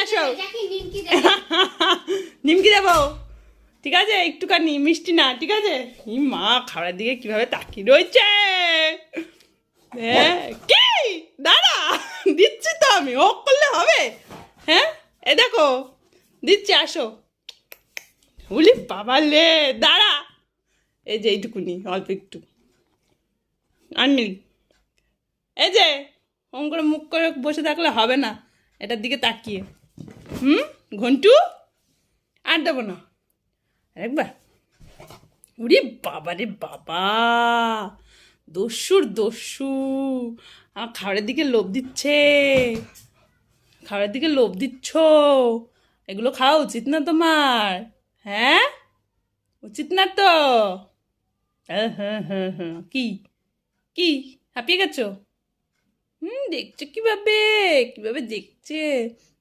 আসো নিমকি দেবো ঠিক আছে একটুখানি মিষ্টি না ঠিক আছে ই মা খাবারের দিকে কিভাবে তাকিয়ে রয়েছে হ্যাঁ কি দাঁড়া দিচ্ছি তো আমি ও করলে হবে হ্যাঁ এ দেখো দিচ্ছি আসো বলি বাবা লে দাঁড়া এই যে এইটুকুনি অল্প একটু আনলি এই যে ওম করে মুখ করে বসে থাকলে হবে না এটার দিকে তাকিয়ে ঘন্টু আর দেবো না একবার উরি বাবা রে বাবা দস্যু আমার খাবারের দিকে লোভ দিচ্ছে খাবারের দিকে লোভ দিচ্ছ এগুলো খাওয়া উচিত না তোমার হ্যাঁ উচিত না তো হ্যাঁ হ্যাঁ হ্যাঁ হ্যাঁ কি কি হাঁপিয়ে গেছো দেখছো কিভাবে কিভাবে দেখছে